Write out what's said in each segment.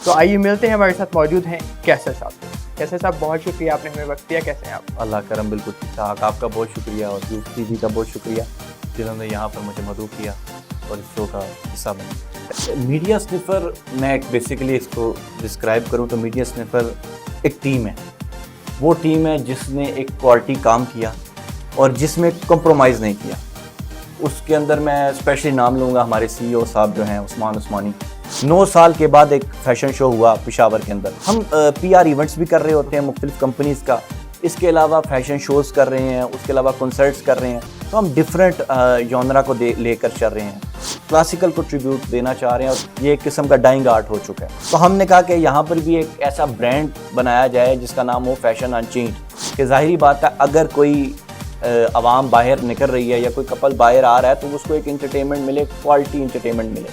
तो आइए मिलते हैं, हमारे साथ मौजूद हैं कैसर साहब। कैसर साहब, बहुत शुक्रिया आपने हमें वक्त दिया। कैसे हैं आप? अल्लाह करम, बिल्कुल ठीक ठाक। आपका बहुत शुक्रिया और यूथ टीवी का बहुत शुक्रिया जिन्होंने यहाँ पर मुझे मदऊ किया और इस शो का हिस्सा बना। मीडिया स्निफर, मैं बेसिकली इसको डिस्क्राइब करूँ तो मीडिया स्निफर एक टीम है। वो टीम है जिसने एक क्वालिटी काम किया और जिसमें कंप्रोमाइज़ नहीं किया। उसके अंदर मैं स्पेशली नाम लूँगा हमारे CEO साहब जो हैं उस्मान उस्मानी। 9 साल के बाद एक फैशन शो हुआ पेशावर के अंदर। हम PR इवेंट्स भी कर रहे होते हैं मुख्तलिफ कंपनीज़ का, इसके अलावा फैशन शोज़ कर रहे हैं, उसके अलावा कंसर्ट्स कर रहे हैं। तो हम डिफरेंट जॉनरा को लेकर चल रहे हैं। क्लासिकल को ट्रिब्यूट देना चाह रहे हैं और ये एक किस्म का डाइंग आर्ट हो चुका है। तो हमने कहा कि यहाँ पर भी एक ऐसा ब्रांड बनाया जाए जिसका नाम हो फैशन अनचेंज। कि ज़ाहिरी बात है, अगर कोई आवाम बाहर निकल रही है या कोई कपल बाहर आ रहा है तो उसको एक इंटरटेनमेंट मिले, क्वालिटी इंटरटेनमेंट मिले।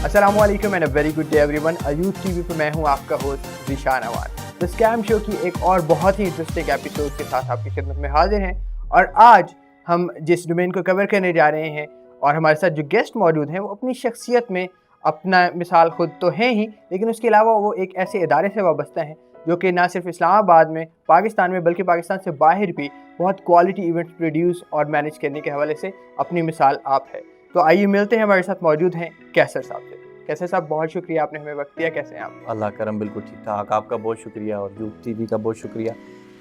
अस्सलामु अलैकुम and a very good day everyone. Youth TV पे मैं हूं आपका host Zeeshan Awan. The scam show की एक और बहुत ही इंटरेस्टिंग एपिसोड के साथ आपकी खिदमत में हाजिर हैं। और आज हम जिस डोमेन को कवर करने जा रहे हैं और हमारे साथ जो गेस्ट मौजूद हैं वो अपनी शख्सियत में अपना मिसाल खुद तो हैं ही, लेकिन उसके अलावा वो एक ऐसे इदारे से वाबस्ता हैं जो कि ना सिर्फ इस्लामाबाद में, पाकिस्तान में, बल्कि पाकिस्तान से बाहर भी बहुत क्वालिटी इवेंट्स प्रोड्यूस और मैनेज करने के हवाले से अपनी मिसाल आप है। तो आइए मिलते हैं, हमारे साथ मौजूद हैं कैसर साहब से। कैसर साहब, बहुत शुक्रिया आपने हमें वक्त दिया। कैसे हैं आप? अल्लाह करम, बिल्कुल ठीक ठाक। आपका बहुत शुक्रिया और यूथ टीवी का बहुत शुक्रिया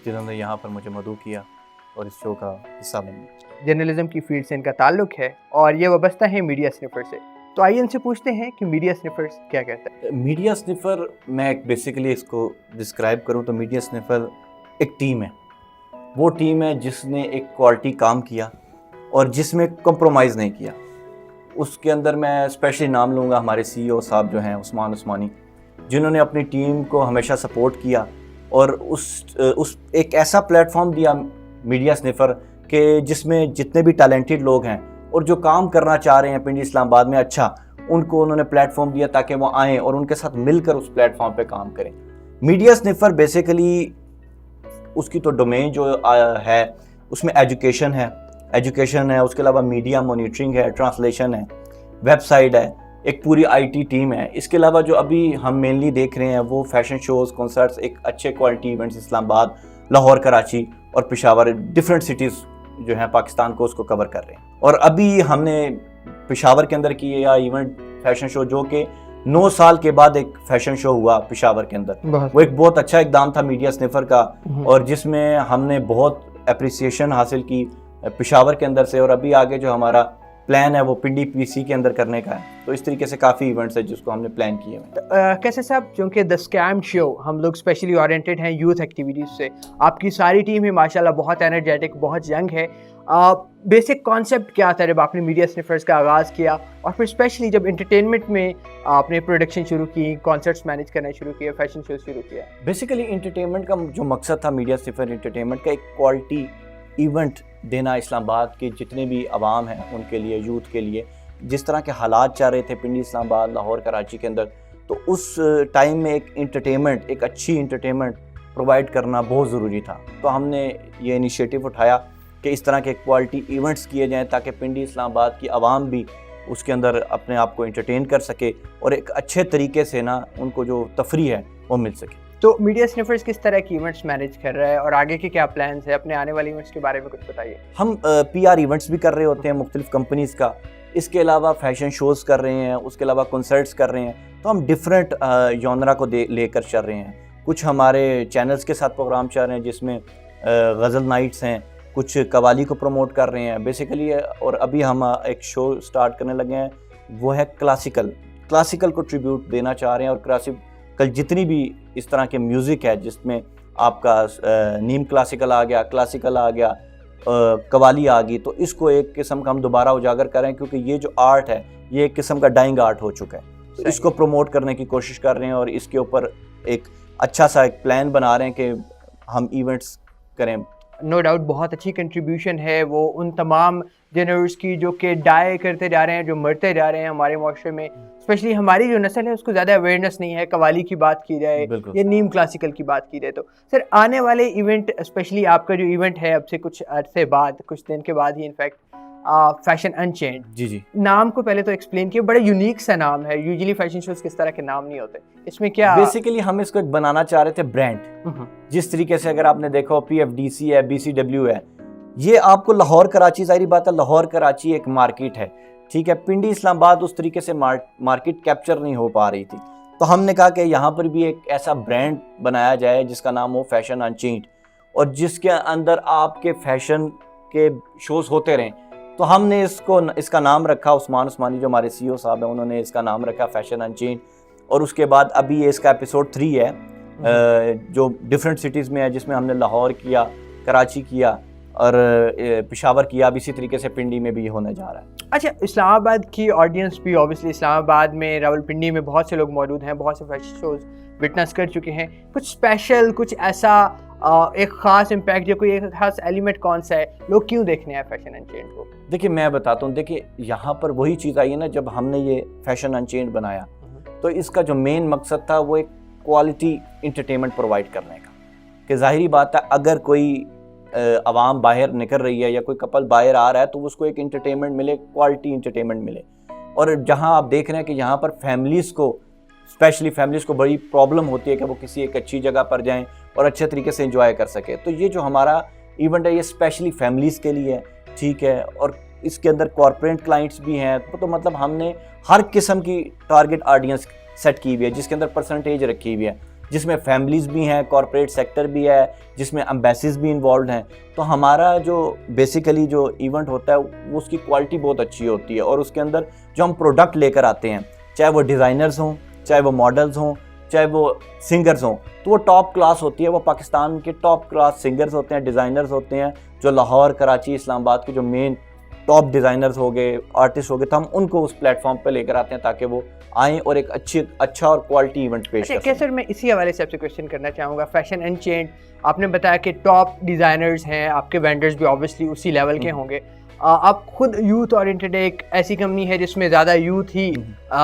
जिन्होंने यहाँ पर मुझे मदऊ किया और इस शो का हिस्सा बना। जर्नलिज्म की फील्ड से इनका ताल्लुक है और ये वाबस्ता है मीडिया स्निफर से। तो आइए इनसे पूछते हैं कि मीडिया स्निफर्स क्या कहता है। मीडिया स्निफर, मैं बेसिकली इसको डिस्क्राइब करूँ तो मीडिया स्निफर एक टीम है। वो टीम है जिसने एक क्वालिटी काम किया और जिसमें कंप्रोमाइज़ नहीं किया। उसके अंदर मैं स्पेशली नाम लूँगा हमारे CEO साहब जो हैं उस्मान उस्मानी, जिन्होंने अपनी टीम को हमेशा सपोर्ट किया और उस एक ऐसा प्लेटफॉर्म दिया मीडिया स्निफर के जिसमें जितने भी टैलेंटेड लोग हैं और जो काम करना चाह रहे हैं पिंडी इस्लामाबाद में, अच्छा, उनको उन्होंने प्लेटफॉर्म दिया ताकि वो आएँ और उनके साथ मिलकर उस प्लेटफॉर्म पे काम करें। मीडिया स्निफर बेसिकली उसकी तो डोमेन जो है उसमें एजुकेशन है, उसके अलावा मीडिया मॉनिटरिंग है, ट्रांसलेशन है, वेबसाइट है, एक पूरी IT टीम है। इसके अलावा जो अभी हम मेनली देख रहे हैं वो फैशन शोज़, कॉन्सर्ट्स, एक अच्छे क्वालिटी इवेंट्स इस्लामाबाद, लाहौर, कराची और पेशावर, डिफरेंट सिटीज़ जो हैं पाकिस्तान को उसको कवर कर रहे हैं। और अभी हमने पेशावर के अंदर किया इवेंट फैशन शो जो कि 9 साल के बाद एक फैशन शो हुआ पेशावर के अंदर। वो एक बहुत अच्छा इकदाम था मीडिया स्निफर का और जिसमें हमने बहुत अप्रिसिएशन हासिल की पेशावर के अंदर से। और अभी आगे जो हमारा प्लान है वो पिंडी PC के अंदर करने का है। तो इस तरीके से काफ़ी इवेंट्स है जिसको हमने प्लान किए हैं। कैसे साहब, क्योंकि द स्कैम शो हम लोग स्पेशली ओरिएंटेड हैं यूथ एक्टिविटीज़ से, आपकी सारी टीम ही माशाल्लाह बहुत एनर्जेटिक, बहुत यंग है। बेसिक कॉन्सेप्ट क्या था जब आपने मीडिया स्निफर्स का आगाज़ किया और फिर स्पेशली जब एंटरटेनमेंट में आपने प्रोडक्शन शुरू की, कॉन्सर्ट्स मैनेज करना शुरू किया, फैशन शो शुरू किया? बेसिकली इंटरटेनमेंट का जो मकसद था मीडिया स्निफर एंटरटेनमेंट का, एक क्वालिटी इवेंट देना इस्लामाबाद के जितने भी आवाम हैं उनके लिए, यूथ के लिए। जिस तरह के हालात चल रहे थे पिंडी इस्लामाबाद, लाहौर, कराची के अंदर, तो उस टाइम में एक इंटरटेनमेंट, एक अच्छी इंटरटेनमेंट प्रोवाइड करना बहुत ज़रूरी था। तो हमने ये इनिशिएटिव उठाया कि इस तरह के क्वालिटी इवेंट्स किए जाएँ ताकि पिंडी इस्लामाबाद की आवाम भी उसके अंदर अपने आप को इंटरटेन कर सके और एक अच्छे तरीके से ना उनको जो तफरी है वो मिल सके। तो मीडिया स्निफर्स किस तरह की इवेंट्स मैनेज कर रहा है और आगे के क्या प्लान्स है? अपने आने वाले इवेंट्स के बारे में कुछ बताइए। हम PR इवेंट्स भी कर रहे होते हैं मुख्तलिफ कंपनीज़ का, इसके अलावा फैशन शोज़ कर रहे हैं, उसके अलावा कंसर्ट्स कर रहे हैं। तो हम डिफरेंट जॉनरा को लेकर चल रहे हैं। कुछ हमारे चैनल्स के साथ प्रोग्राम चल रहे हैं जिसमें गज़ल नाइट्स हैं, कुछ कवाली को प्रमोट कर रहे हैं बेसिकली। और अभी हम एक शो स्टार्ट करने लगे हैं, वो है क्लासिकल को ट्रिब्यूट देना चाह रहे हैं। और क्लासिकल जितनी भी इस तरह के म्यूज़िक है जिसमें आपका नीम क्लासिकल आ गया, क्लासिकल आ गया, कवाली आ गई, तो इसको एक किस्म का हम दोबारा उजागर करें क्योंकि ये जो आर्ट है ये एक किस्म का डाइंग आर्ट हो चुका है। तो इसको प्रमोट करने की कोशिश कर रहे हैं और इसके ऊपर एक अच्छा सा एक प्लान बना रहे हैं कि हम इवेंट्स करें। नो डाउट बहुत अच्छी कंट्रीब्यूशन है वो उन तमाम जनर्स की जो कि डाई करते जा रहे हैं, जो मरते जा रहे हैं हमारे माशरे में, स्पेशली हमारी जो नस्ल है उसको ज़्यादा अवेयरनेस नहीं है, कवाली की बात की जाए बिल्कुल। या नीम क्लासिकल की बात की जाए तो। सर आने वाले इवेंट स्पेशली आपका जो इवेंट है अब से कुछ अरसे बाद, कुछ दिन के बाद ही इनफैक्ट, फैशन अनचेंड, जी, जी। नाम को पहले तो एक्सप्लेन किए, बड़ा यूनिक सा नाम है, यूजुअली फैशन शोज़ किस तरह के नाम नहीं होते, इसमें क्या? बेसिकली हम इसको एक बनाना चाह रहे थे ब्रांड। हम्म, जिस तरीके से अगर आपने देखा हो पीएफडीसी है, बीसीडब्ल्यू है, ये आपको लाहौर कराची, ज़ाहिर बात है लाहौर कराची एक मार्केट है, ठीक है, पिंडी इस्लामाबाद उस तरीके से मार्केट कैप्चर नहीं हो पा रही थी। तो हमने कहा कि यहाँ पर भी एक ऐसा ब्रांड बनाया जाए जिसका नाम हो फैशन अनचेंज्ड, और जिसके अंदर आपके फैशन के शोज़ होते रहें। तो हमने इसका नाम रखा, उस्मान उस्मानी जो हमारे सीईओ साहब हैं उन्होंने इसका नाम रखा फैशन अनचेंज्ड। और उसके बाद अभी ये इसका एपिसोड 3 है, जो डिफरेंट सिटीज़ में है, जिसमें हमने लाहौर किया, कराची किया और पेशावर किया। अब इसी तरीके से पिंडी में भी ये होने जा रहा है। अच्छा, इस्लामाबाद की ऑडियंस भी ऑब्वियसली, इस्लामाबाद में रावलपिंडी में बहुत से लोग मौजूद हैं, बहुत से फैशन शोज़ विटनेस कर चुके हैं। कुछ स्पेशल, कुछ ऐसा एक ख़ास इम्पैक्ट या कोई एक ख़ास एलिमेंट कौन सा है, लोग क्यों देखने आए फैशन अनचेंड को? देखिए मैं बताता हूँ, देखिए यहाँ पर वही चीज़ आई है ना, जब हमने ये फैशन अनचेंड बनाया तो इसका जो मेन मकसद था वो एक क्वालिटी इंटरटेनमेंट प्रोवाइड करने का। कि ज़ाहिरी बात है अगर कोई आवाम बाहर निकल रही है या कोई कपल बाहर आ रहा है तो उसको एक इंटरटेनमेंट मिले, क्वालिटी इंटरटेनमेंट मिले। और जहाँ आप देख रहे हैं कि यहाँ पर फैमिलीज़ को, स्पेशली फैमिलीज़ को बड़ी प्रॉब्लम होती है कि वो किसी एक अच्छी जगह पर जाएं और अच्छे तरीके से एंजॉय कर सके। तो ये जो हमारा इवेंट है ये स्पेशली फैमिलीज़ के लिए है, ठीक है। और इसके अंदर कॉर्पोरेट क्लाइंट्स भी हैं, तो मतलब हमने हर किस्म की टारगेट ऑडियंस सेट की हुई है, जिसके अंदर परसेंटेज रखी हुई है, जिसमें फैमिलीज़ भी हैं, कॉर्पोरेट सेक्टर भी है, जिसमें एम्बेसीज भी इन्वॉल्व हैं। तो हमारा जो बेसिकली जो इवेंट होता है वो उसकी क्वालिटी बहुत अच्छी होती है। और उसके अंदर जो हम प्रोडक्ट लेकर आते हैं, चाहे वो डिज़ाइनर्स हों, चाहे वो मॉडल्स हों, चाहे वो सिंगर्स हों, तो वो टॉप क्लास होती है। वो पाकिस्तान के टॉप क्लास सिंगर्स होते हैं, डिज़ाइनर्स होते हैं, जो लाहौर, कराची, इस्लामाबाद के जो मेन टॉप डिज़ाइनर्स हो गए, आर्टिस्ट हो गए, तो हम उनको उस प्लेटफॉर्म पे लेकर आते हैं ताकि वो आएँ और एक अच्छा और क्वालिटी इवेंट पेश कर अच्छा, सकें। सर मैं इसी हवाले से आपसे क्वेश्चन करना चाहूँगा। फैशन अनचेंड, आपने बताया कि टॉप डिज़ाइनर्स हैं, आपके वेंडर्स भी ऑब्वियसली उसी लेवल के होंगे। आप खुद यूथ ओरिएंटेड एक ऐसी कंपनी है जिसमें ज़्यादा यूथ ही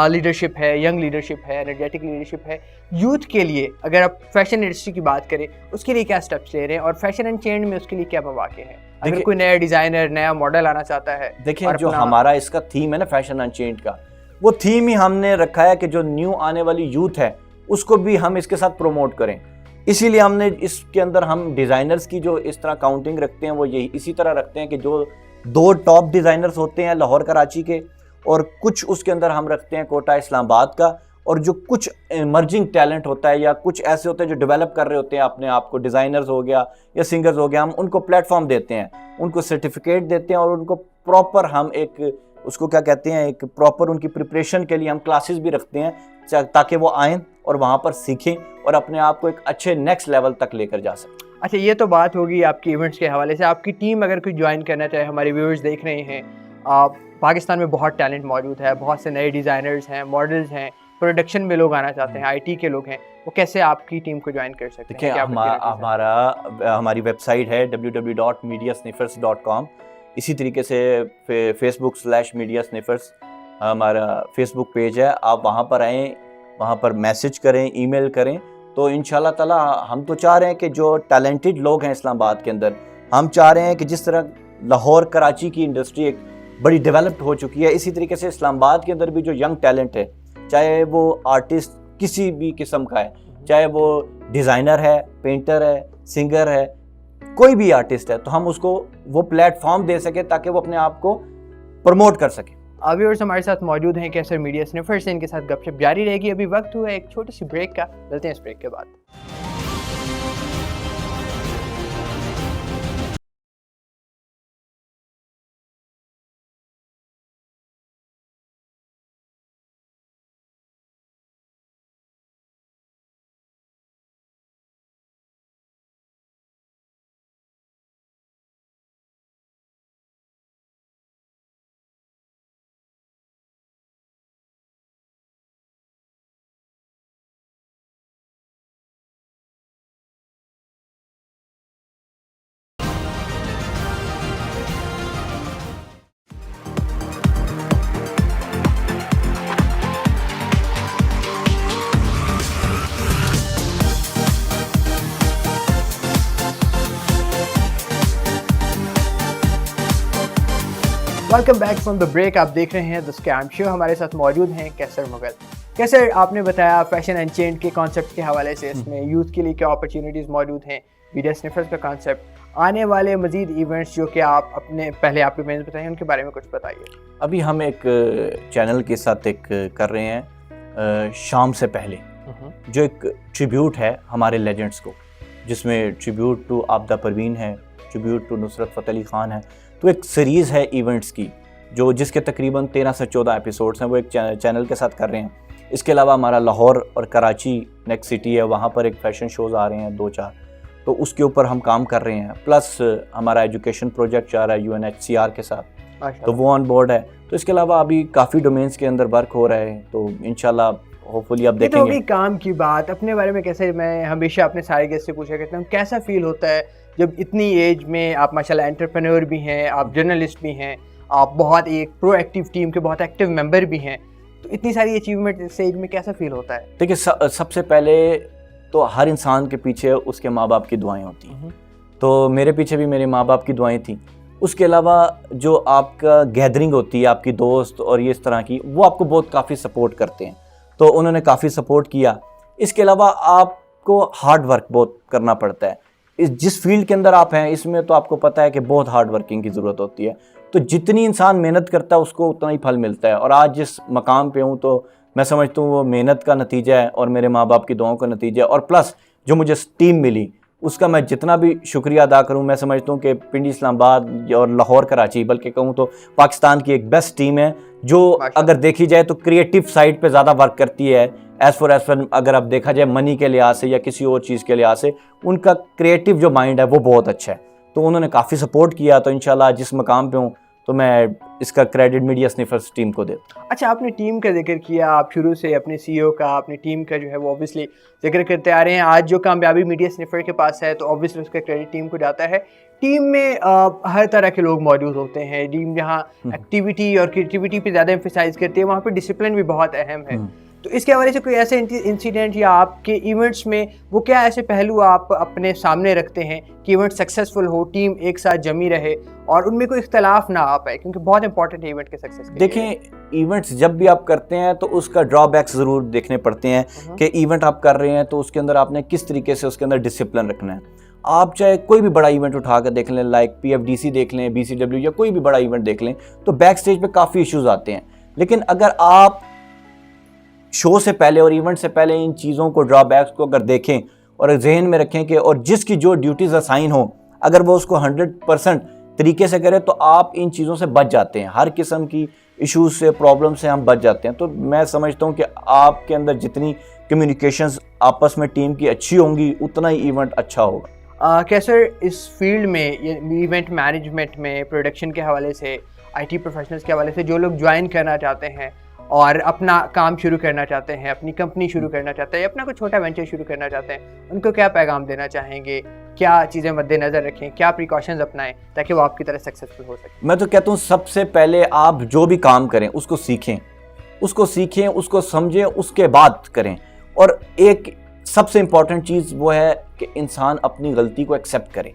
लीडरशिप है, यंग लीडरशिप है, एनर्जेटिक लीडरशिप है। यूथ के लिए अगर आप फैशन इंडस्ट्री की बात करें, उसके लिए क्या स्टेप्स ले रहे हैं और फैशन एंड में उसके लिए क्या मौके हैं? अगर देखिए- कोई नया डिज़ाइनर, नया मॉडल आना चाहता है देखिए और जो अपना- हमारा इसका थीम है ना फैशन अनचेंज्ड का, वो थीम ही हमने रखा है कि जो न्यू आने वाली यूथ है उसको भी हम इसके साथ प्रमोट करें। इसीलिए हमने इसके अंदर हम डिज़ाइनर्स की जो इस तरह काउंटिंग रखते हैं वो यही इसी तरह रखते हैं कि जो 2 टॉप डिज़ाइनर्स होते हैं लाहौर कराची के, और कुछ उसके अंदर हम रखते हैं कोटा इस्लामाबाद का, और जो कुछ इमर्जिंग टैलेंट होता है या कुछ ऐसे होते हैं जो डेवलप कर रहे होते हैं अपने आप को, डिज़ाइनर्स हो गया या सिंगर्स हो गया, हम उनको प्लेटफॉर्म देते हैं, उनको सर्टिफिकेट देते हैं और उनको प्रॉपर हम एक उसको क्या कहते हैं, एक प्रॉपर उनकी प्रिपरेशन के लिए हम क्लासेस भी रखते हैं ताकि वो आएँ और वहाँ पर सीखें और अपने आप को एक अच्छे नेक्स्ट लेवल तक लेकर जा सकें। अच्छा, ये तो बात होगी आपकी इवेंट्स के हवाले से। आपकी टीम अगर कोई ज्वाइन करना चाहे, हमारे व्यूअर्स देख रहे हैं, पाकिस्तान में बहुत टैलेंट मौजूद है, बहुत से नए डिज़ाइनर्स हैं, मॉडल्स हैं, प्रोडक्शन में लोग आना चाहते हैं, आईटी के लोग हैं, वो कैसे आपकी टीम को ज्वाइन कर सकते हैं? देखिए क्या opportunities हैं? हमारी वेबसाइट है www.mediasniffers.com। इसी तरीके से facebook/mediasniffers हमारा फेसबुक पेज है, आप वहाँ पर आएँ, वहाँ पर मैसेज करें, ईमेल करें, तो इंशाल्लाह ताला हम तो चाह रहे हैं कि जो टैलेंटेड लोग हैं इस्लामाबाद के अंदर, हम चाह रहे हैं कि जिस तरह लाहौर कराची की इंडस्ट्री एक बड़ी डेवलप्ड हो चुकी है, इसी तरीके से इस्लामाबाद के अंदर भी जो यंग टैलेंट है, चाहे वो आर्टिस्ट किसी भी किस्म का है, चाहे वो डिज़ाइनर है, पेंटर है, सिंगर है, कोई भी आर्टिस्ट है, तो हम उसको वो प्लेटफॉर्म दे सके ताकि वो अपने आप को प्रमोट कर सके। व्यूअर्स हमारे साथ मौजूद हैं कैसर मीडिया स्निफर से, इनके साथ गपशप जारी रहेगी। अभी वक्त हुआ है एक छोटी सी ब्रेक का, मिलते हैं इस ब्रेक के बाद। Welcome back from the break. आप देख रहे हैं द स्कैम शो। हमारे साथ मौजूद हैं कैसर मुगल। कैसर, आपने बताया फैशन अनचेंड के कॉन्सेप्ट के हवाले से इसमें यूथ के लिए क्या अपॉर्चुनिटीज़ मौजूद हैं, मीडिया स्निफर्स का कॉन्सेप्ट, आने वाले मजीद इवेंट्स जो कि आप अपने पहले आपके मैंने बताए उनके बारे में कुछ बताइए। अभी हम एक चैनल के साथ एक कर रहे हैं शाम से पहले, जो एक ट्रिब्यूट है हमारे लेजेंड्स को, जिसमें ट्रिब्यूट टू आबदा परवीन है, ट्रिब्यूट टू नुसरत फ़तेह अली ख़ान है। तो एक सीरीज़ है इवेंट्स की जो जिसके तकरीबन 13 से 14 एपिसोड्स हैं, वो एक चैनल के साथ कर रहे हैं। इसके अलावा हमारा लाहौर और कराची नेक्स्ट सिटी है, वहाँ पर एक फ़ैशन शोज़ आ रहे हैं 2-4, तो उसके ऊपर हम काम कर रहे हैं। प्लस हमारा एजुकेशन प्रोजेक्ट जा रहा है UNHCR के साथ, तो वो ऑन बोर्ड है। तो इसके अलावा अभी काफ़ी डोमेन्स के अंदर वर्क हो रहा है, तो इंशाल्लाह होपफुली आप देखेंगे। ये तो होगी काम की बात। अपने बारे में कैसे, मैं हमेशा अपने सारे गेस्ट से पूछा करता हूँ, कैसा फील होता है जब इतनी एज में आप माशाल्लाह एंटरप्रेन्योर भी हैं, आप जर्नलिस्ट भी हैं, आप बहुत एक प्रोएक्टिव टीम के बहुत एक्टिव मेंबर भी हैं, तो इतनी सारी अचीवमेंट इस एज में कैसा फील होता है? देखिए, सबसे पहले तो हर इंसान के पीछे उसके माँ बाप की दुआएं होती हैं। तो मेरे पीछे भी मेरे माँ बाप की दुआएं थी। उसके अलावा जो आपका गैदरिंग होती है, आपकी दोस्त और ये इस तरह की, वो आपको बहुत काफ़ी सपोर्ट करते हैं, तो उन्होंने काफ़ी सपोर्ट किया। इसके अलावा आपको हार्ड वर्क बहुत करना पड़ता है। जिस फील्ड के अंदर आप हैं इसमें तो आपको पता है कि बहुत हार्ड वर्किंग की ज़रूरत होती है। तो जितनी इंसान मेहनत करता है उसको उतना ही फल मिलता है। और आज जिस मकाम पे हूँ तो मैं समझता हूँ वो मेहनत का नतीजा है और मेरे माँ बाप की दुआओं का नतीजा है। और प्लस जो मुझे टीम मिली उसका मैं जितना भी शुक्रिया अदा करूँ, मैं समझता हूँ कि पिंडी इस्लामाबाद और लाहौर कराची, बल्कि कहूँ तो पाकिस्तान की एक बेस्ट टीम है जो अगर देखी जाए तो क्रिएटिव साइड पे ज़्यादा वर्क करती है। एज़ फॉर अगर आप देखा जाए मनी के लिहाज से या किसी और चीज़ के लिहाज से, उनका क्रिएटिव जो माइंड है वो बहुत अच्छा है। तो उन्होंने काफ़ी सपोर्ट किया। तो इंशाल्लाह जिस मकाम पे हूँ तो मैं इसका क्रेडिट मीडिया स्निफर्स टीम को देता हूँ। अच्छा, आपने टीम का जिक्र किया, आप शुरू से अपने CEO का, अपनी टीम का जो है वो ऑब्वियसली जिक्र करते आ रहे हैं। आज जो कामयाबी मीडिया स्निफर के पास है तो ऑब्वियसली उसका क्रेडिट टीम को जाता है। टीम में हर तरह के लोग मौजूद होते हैं। टीम जहाँ एक्टिविटी और क्रिएटिविटी पे ज़्यादा एम्फेसाइज करती है, वहाँ पे डिसिप्लिन भी बहुत अहम है। तो इसके हवाले से कोई ऐसे इंसिडेंट या आपके इवेंट्स में वो क्या ऐसे पहलू आप अपने सामने रखते हैं कि इवेंट सक्सेसफुल हो, टीम एक साथ जमी रहे और उनमें कोई इख्तलाफ ना आ पाए, क्योंकि बहुत इंपॉर्टेंट है इवेंट के सक्सेस के लिए। देखें, इवेंट्स जब भी आप करते हैं तो उसका ड्रॉबैक्स ज़रूर देखने पड़ते हैं कि इवेंट आप कर रहे हैं तो उसके अंदर आपने किस तरीके से उसके अंदर डिसिप्लिन रखना है। आप चाहे कोई भी बड़ा इवेंट उठा कर देख लें, लाइक PFDC देख लें, BCW या कोई भी बड़ा इवेंट देख लें, तो बैक स्टेज पे काफ़ी इश्यूज आते हैं। लेकिन अगर आप शो से पहले और इवेंट से पहले इन चीज़ों को, ड्रॉबैक्स को अगर देखें और जहन में रखें कि और जिसकी जो ड्यूटीज़ असाइन हो, अगर वो उसको 100% तरीके से करे तो आप इन चीज़ों से बच जाते हैं। हर किस्म की इश्यूज से, प्रॉब्लम से हम बच जाते हैं। तो मैं समझता हूँ कि आपके अंदर जितनी कम्युनिकेशंस आपस में टीम की अच्छी होंगी उतना ही इवेंट अच्छा होगा। कैसर, इस फील्ड में, इवेंट मैनेजमेंट में, प्रोडक्शन के हवाले से, IT प्रोफेशनल्स के हवाले से जो लोग ज्वाइन करना चाहते हैं और अपना काम शुरू करना चाहते हैं, अपनी कंपनी शुरू करना चाहते हैं, अपना कोई छोटा वेंचर शुरू करना चाहते हैं, उनको क्या पैगाम देना चाहेंगे? क्या चीज़ें मद्देनज़र रखें, क्या प्रिकॉशंस अपनाएं ताकि वो आपकी तरह सक्सेसफुल हो सके? मैं तो कहता हूँ सबसे पहले आप जो भी काम करें उसको सीखें, उसको समझें, उसके बाद करें। और एक सबसे इम्पॉर्टेंट चीज़ वो है कि इंसान अपनी गलती को एक्सेप्ट करे।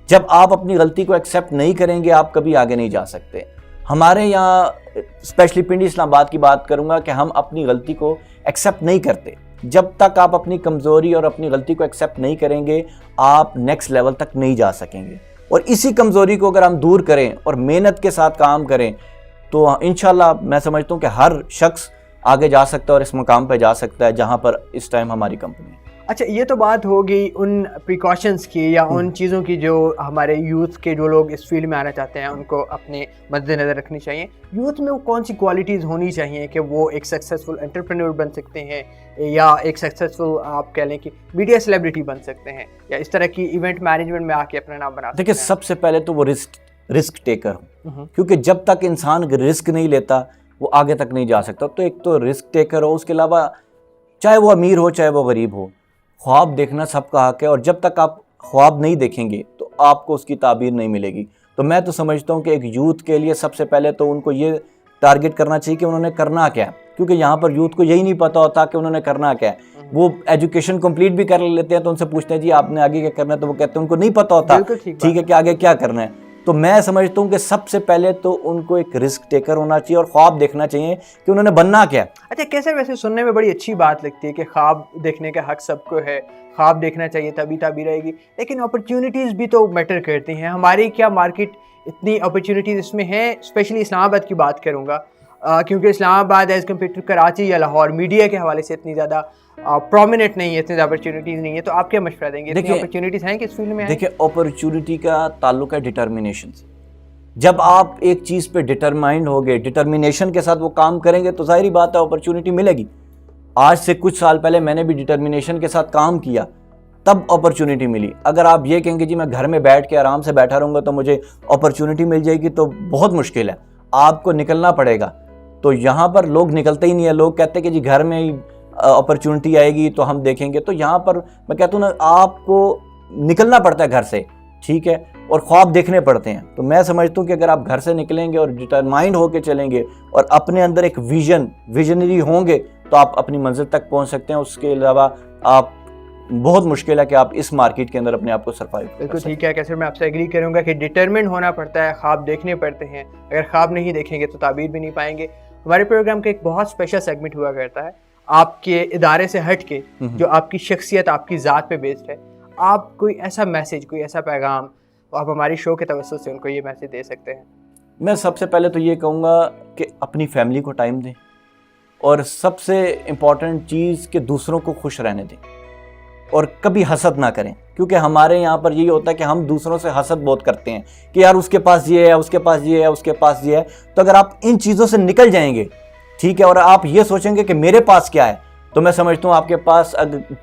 जब आप अपनी गलती को एक्सेप्ट नहीं करेंगे आप कभी आगे नहीं जा सकते। हमारे यहाँ स्पेशली पिंडी इस्लामाबाद की बात करूँगा कि हम अपनी गलती को एक्सेप्ट नहीं करते। जब तक आप अपनी कमज़ोरी और अपनी गलती को एक्सेप्ट नहीं करेंगे आप नेक्स्ट लेवल तक नहीं जा सकेंगे। और इसी कमज़ोरी को अगर हम दूर करें और मेहनत के साथ काम करें तो इंशाल्लाह मैं समझता हूँ कि हर शख्स आगे जा सकता है और इस मुकाम पर जा सकता है जहाँ पर इस टाइम हमारी कंपनी है। अच्छा, ये तो बात हो गई उन प्रिकॉशंस की या उन चीज़ों की जो हमारे यूथ के जो लोग इस फील्ड में आना चाहते हैं उनको अपने मद्देनज़र रखनी चाहिए। यूथ में वो कौन सी क्वालिटीज़ होनी चाहिए कि वो एक सक्सेसफुल एंटरप्रेन्योर बन सकते हैं या एक सक्सेसफुल आप कह लें कि मीडिया सेलिब्रिटी बन सकते हैं या इस तरह की इवेंट मैनेजमेंट में आके अपना नाम बना सकते हैं? देखिए, सबसे पहले तो वो रिस्क टेकर हो, क्योंकि जब तक इंसान रिस्क नहीं लेता वो आगे तक नहीं जा सकता। तो एक तो रिस्क टेकर हो, उसके अलावा चाहे वो अमीर हो चाहे वो गरीब हो, ख्वाब देखना सबका हक है। और जब तक आप ख्वाब नहीं देखेंगे तो आपको उसकी ताबीर नहीं मिलेगी। तो मैं तो समझता हूँ कि एक यूथ के लिए सबसे पहले तो उनको ये टारगेट करना चाहिए कि उन्होंने करना क्या है, क्योंकि यहाँ पर यूथ को यही नहीं पता होता कि उन्होंने करना क्या है। वो एजुकेशन कंप्लीट भी कर लेते हैं तो उनसे पूछते हैं जी आपने आगे क्या करना है, तो वो कहते हैं उनको नहीं पता होता ठीक है कि आगे क्या करना है। तो मैं समझता हूँ कि सबसे पहले तो उनको एक रिस्क टेकर होना चाहिए और ख्वाब देखना चाहिए कि उन्होंने बनना क्या है। अच्छा, कैसे वैसे सुनने में बड़ी अच्छी बात लगती है कि ख्वाब देखने का हक सबको है, ख्वाब देखना चाहिए तभी तभी रहेगी, लेकिन अपॉर्चुनिटीज़ भी तो मैटर करती हैं। हमारी क्या मार्केट इतनी अपॉर्चुनिटीज़ इसमें हैं, स्पेशली इस्लामाबाद की बात करूँगा, क्योंकि Islamabad as compared to Karachi या लाहौर मीडिया के हवाले से इतनी ज़्यादा प्रोमिनेंट नहीं है, इतनी ज़्यादा अपॉर्चुनिटीज़ नहीं है। तो आप क्या मशवरा देंगे, इतनी अपॉर्चुनिटीज़ हैं कि इस फील्ड में? देखिए, अपॉर्चुनिटी का ताल्लुक है डिटर्मिनेशन से। जब आप एक चीज़ पे डिटरमाइंड होगे, डिटर्मिनेशन के साथ वो काम करेंगे तो जाहिर बात है अपॉर्चुनिटी मिलेगी। आज से कुछ साल पहले मैंने भी डिटर्मिनेशन के साथ काम किया, तब अपॉर्चुनिटी मिली। अगर आप ये कहेंगे जी मैं घर में बैठ के आराम से बैठा रहूँगा तो मुझे अपॉर्चुनिटी मिल जाएगी, तो बहुत मुश्किल है, आपको निकलना पड़ेगा। तो यहाँ पर लोग निकलते ही नहीं है, लोग कहते हैं कि जी घर में ही अपॉर्चुनिटी आएगी तो हम देखेंगे। तो यहाँ पर मैं कहता हूँ ना, आपको निकलना पड़ता है घर से, ठीक है, और ख्वाब देखने पड़ते हैं। तो मैं समझता हूँ कि अगर आप घर से निकलेंगे और डिटरमाइंड होकर चलेंगे और अपने अंदर एक विजनरी होंगे तो आप अपनी मंजिल तक पहुँच सकते हैं। उसके अलावा आप बहुत मुश्किल है कि आप इस मार्केट के अंदर अपने आप को सर्वाइव कर सकते। बिल्कुल ठीक है, कैसे मैं आपसे एग्री करूँगा कि डिटरमिन होना पड़ता है, ख्वाब देखने पड़ते हैं। अगर ख्वाब नहीं देखेंगे तो ताबीर भी नहीं पाएंगे। हमारे प्रोग्राम का एक बहुत स्पेशल सेगमेंट हुआ करता है, आपके इदारे से हट के, जो आपकी शख्सियत, आपकी ज़ात पे बेस्ड है। आप कोई ऐसा मैसेज, कोई ऐसा पैगाम आप हमारी शो के तवज्जुह से उनको ये मैसेज दे सकते हैं? मैं सबसे पहले तो ये कहूँगा कि अपनी फैमिली को टाइम दें, और सबसे इम्पॉर्टेंट चीज़ कि दूसरों को खुश रहने दें और कभी हसद ना करें। क्योंकि हमारे यहाँ पर यही होता है कि हम दूसरों से हसद बहुत करते हैं कि यार उसके पास ये है, उसके पास ये है, उसके पास ये है। तो अगर आप इन चीज़ों से निकल जाएंगे, ठीक है, और आप ये सोचेंगे कि मेरे पास क्या है, तो मैं समझता हूँ आपके पास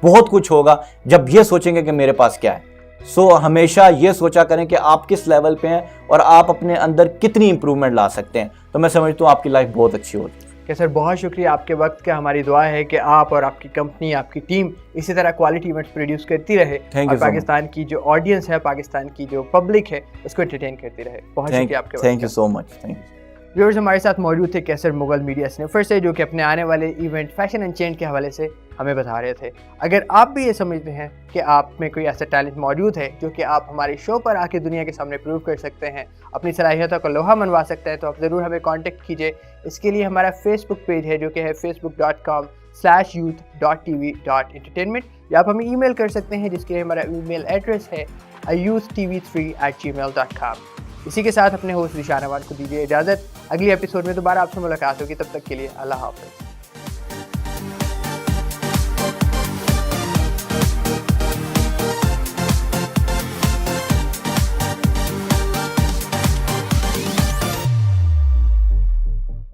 बहुत कुछ होगा जब ये सोचेंगे कि मेरे पास क्या है। सो हमेशा ये सोचा करें कि आप किस लेवल पे हैं और आप अपने अंदर कितनी इंप्रूवमेंट ला सकते हैं। तो मैं समझता हूँ आपकी लाइफ बहुत अच्छी होगी। क्या सर, बहुत शुक्रिया आपके वक्त का। हमारी दुआ है कि आप और आपकी कंपनी, आपकी टीम इसी तरह क्वालिटी इवेंट्स प्रोड्यूस करती रहे और पाकिस्तान की जो ऑडियंस है, पाकिस्तान की जो पब्लिक है, उसको एंटरटेन करती रहे। बहुत शुक्रिया आपके वक्त। Thank you so much. Thank you. Viewers, हमारे साथ मौजूद थे कैसर मुगल मीडिया स्निफर से, जो कि अपने आने वाले इवेंट फैशन एंड चेंज के हवाले से हमें बता रहे थे। अगर आप भी ये समझते हैं कि आप में कोई ऐसा टैलेंट मौजूद है जो कि आप हमारे शो पर आके दुनिया के सामने प्रूव कर सकते हैं, अपनी सलाहियतों को लोहा मनवा सकते हैं, तो आप ज़रूर हमें कॉन्टेक्ट कीजिए। इसके लिए हमारा फेसबुक पेज है जो कि है facebook.com/youth.tv.entertainment, या आप हमें ईमेल कर सकते हैं जिसके लिए हमारा ईमेल एड्रेस है youth.tv3@gmail.com। इसी के साथ अपने होस्ट रिशान अवान को दीजिए इजाज़त। अगली एपिसोड में दोबारा आपसे मुलाकात होगी, तब तक के लिए अल्लाह हाफ़िज़।